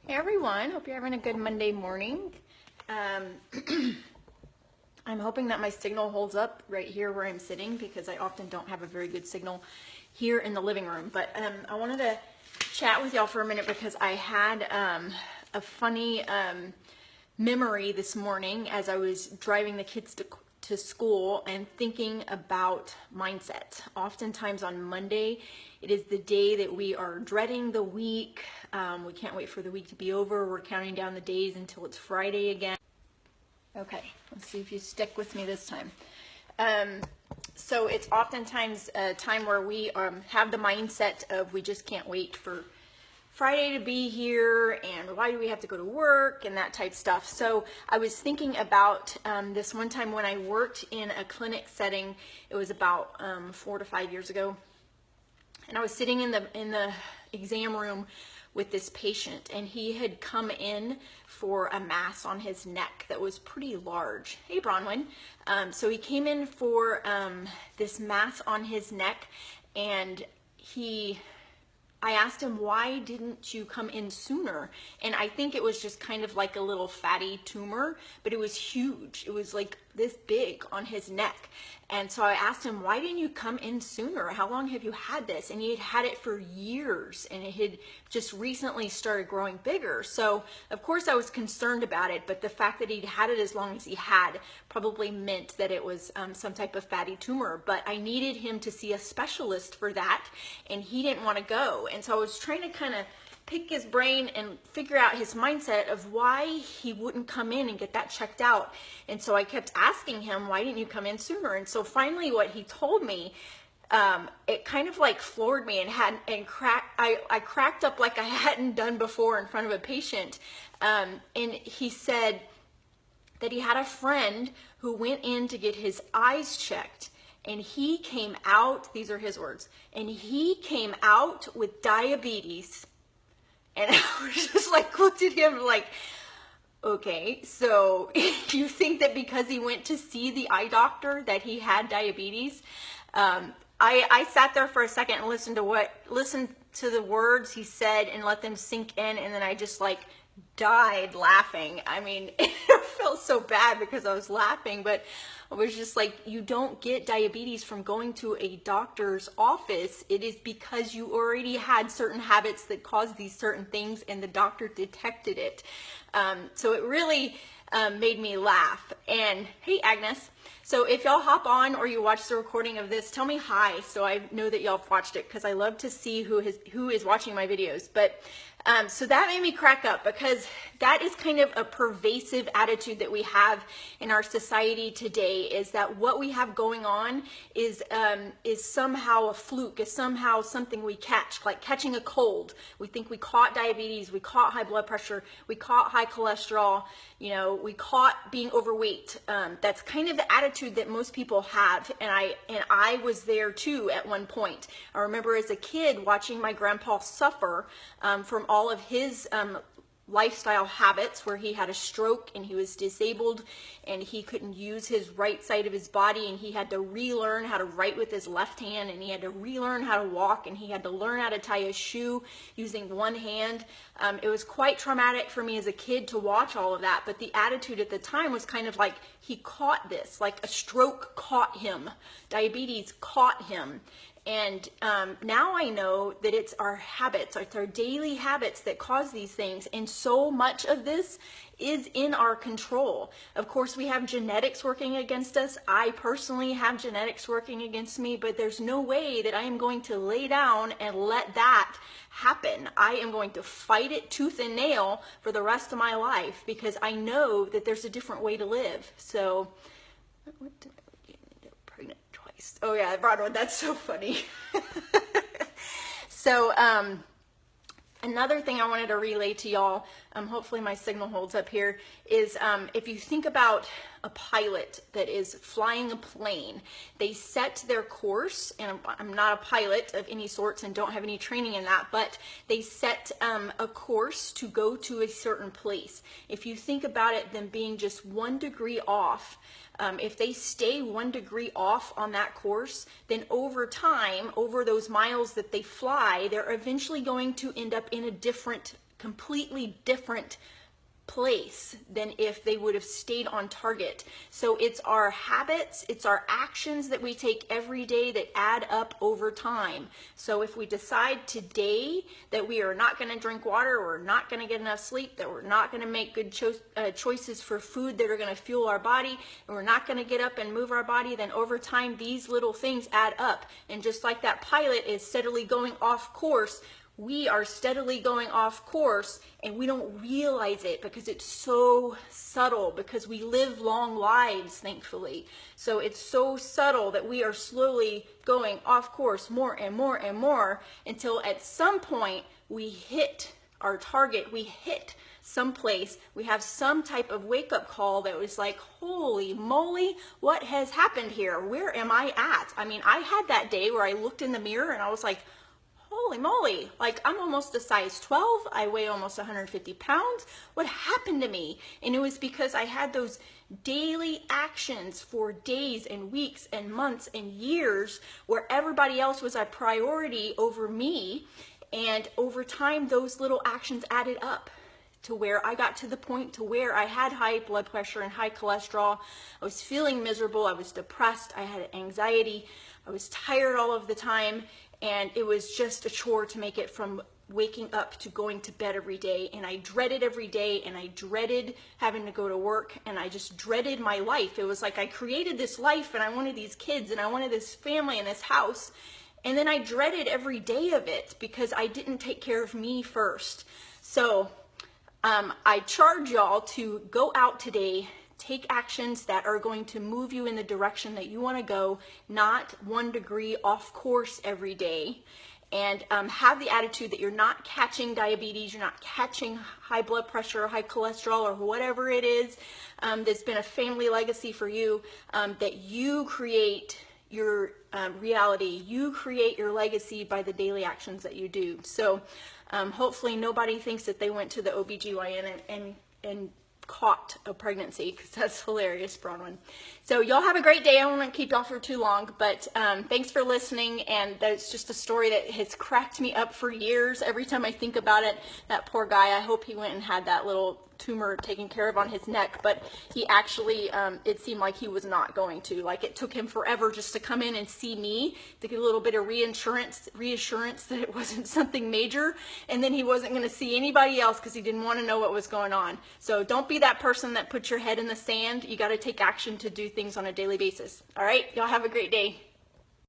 Hey everyone, hope you're having a good Monday morning. I'm hoping that my signal holds up right here where I'm sitting because I often don't have a very good signal here in the living room. But I wanted to chat with y'all for a minute because I had a funny memory this morning as I was driving the kids to school and thinking about mindset. Oftentimes on Monday, it is the day that we are dreading the week. We can't wait for the week to be over. We're counting down the days until it's Friday again. Okay, let's see if you stick with me this time. So it's oftentimes a time where we have the mindset of we just can't wait for Friday to be here, and why do we have to go to work and that type stuff. So I was thinking about this one time when I worked in a clinic setting. It was about 4 to 5 years ago, and I was sitting in the exam room with this patient, and he had come in for a mass on his neck that was pretty large. Hey Bronwyn. So he came in for this mass on his neck, and I asked him, why didn't you come in sooner? And I think it was just kind of like a little fatty tumor, but it was huge. It was like this big on his neck. And so I asked him, why didn't you come in sooner? How long have you had this? And he had had it for years, and it had just recently started growing bigger. So of course I was concerned about it, but the fact that he'd had it as long as he had probably meant that it was some type of fatty tumor. But I needed him to see a specialist for that, and he didn't want to go. And so I was trying to kind of pick his brain and figure out his mindset of why he wouldn't come in and get that checked out. And so I kept asking him, why didn't you come in sooner? And so finally what he told me, it kind of like floored me and I cracked up like I hadn't done before in front of a patient. And he said that he had a friend who went in to get his eyes checked, and he came out, these are his words, and he came out with diabetes. And I was just like, looked at him like, okay, so you think that because he went to see the eye doctor that he had diabetes? I sat there for a second and listened to the words he said and let them sink in, and then I just like died laughing. I mean, it felt so bad because I was laughing, but I was just like, you don't get diabetes from going to a doctor's office. It is because you already had certain habits that caused these certain things, and the doctor detected it. So it really made me laugh. And hey, Agnes. So if y'all hop on or you watch the recording of this, tell me hi so I know that y'all watched it, because I love to see who is watching my videos. But so that made me crack up, because that is kind of a pervasive attitude that we have in our society today, is that what we have going on is somehow a fluke, is somehow something we catch, like catching a cold. We think we caught diabetes, we caught high blood pressure, we caught high cholesterol, you know, we caught being overweight. That's kind of the attitude that most people have, and I was there too at one point. I remember as a kid watching my grandpa suffer from all of his lifestyle habits, where he had a stroke and he was disabled and he couldn't use his right side of his body, and he had to relearn how to write with his left hand, and he had to relearn how to walk, and he had to learn how to tie a shoe using one hand. It was quite traumatic for me as a kid to watch all of that, but the attitude at the time was kind of like he caught this, like a stroke caught him, diabetes caught him. And now I know that it's our habits, it's our daily habits that cause these things, and so much of this is in our control. Of course, we have genetics working against us. I personally have genetics working against me, but there's no way that I am going to lay down and let that happen. I am going to fight it tooth and nail for the rest of my life, because I know that there's a different way to live. So, what did I get pregnant twice? Oh yeah, I brought one. That's so funny. So, another thing I wanted to relay to y'all, hopefully my signal holds up here, is if you think about a pilot that is flying a plane, they set their course, and I'm not a pilot of any sorts and don't have any training in that, but they set a course to go to a certain place. If you think about it, them being just 1 degree off, if they stay 1 degree off on that course, then over time, over those miles that they fly, they're eventually going to end up in a different completely different place than if they would have stayed on target. So it's our habits, it's our actions that we take every day that add up over time. So if we decide today that we are not going to drink water, we're not going to get enough sleep, that we're not going to make good choices for food that are going to fuel our body, and we're not going to get up and move our body, then over time these little things add up. And just like that pilot is steadily going off course, we are steadily going off course, and we don't realize it because it's so subtle, because we live long lives, thankfully. So it's so subtle that we are slowly going off course more and more and more until at some point we hit our target, we hit someplace, we have some type of wake-up call that was like, holy moly, what has happened here? Where am I at? I mean, I had that day where I looked in the mirror and I was like, holy moly, like I'm almost a size 12, I weigh almost 150 pounds, what happened to me? And it was because I had those daily actions for days and weeks and months and years where everybody else was a priority over me, and over time those little actions added up to where I got to the point to where I had high blood pressure and high cholesterol. I was feeling miserable, I was depressed, I had anxiety, I was tired all of the time, and it was just a chore to make it from waking up to going to bed every day. And I dreaded every day, and I dreaded having to go to work, and I just dreaded my life. It was like I created this life, and I wanted these kids, and I wanted this family and this house, and then I dreaded every day of it because I didn't take care of me first. So I charge y'all to go out today, take actions that are going to move you in the direction that you want to go, not 1 degree off course every day, and have the attitude that you're not catching diabetes, you're not catching high blood pressure or high cholesterol or whatever it is that's been a family legacy for you, that you create your reality, you create your legacy by the daily actions that you do. So hopefully nobody thinks that they went to the OBGYN and caught a pregnancy, because that's hilarious, Bronwyn. So y'all have a great day. I don't want to keep y'all for too long, but thanks for listening. And that's just a story that has cracked me up for years. Every time I think about it, that poor guy, I hope he went and had that little tumor taken care of on his neck, but he actually, it seemed like he was not going to. Like, it took him forever just to come in and see me to get a little bit of reassurance that it wasn't something major, and then he wasn't going to see anybody else because he didn't want to know what was going on. So don't be that person that puts your head in the sand. You got to take action to do things on a daily basis. All right, y'all have a great day.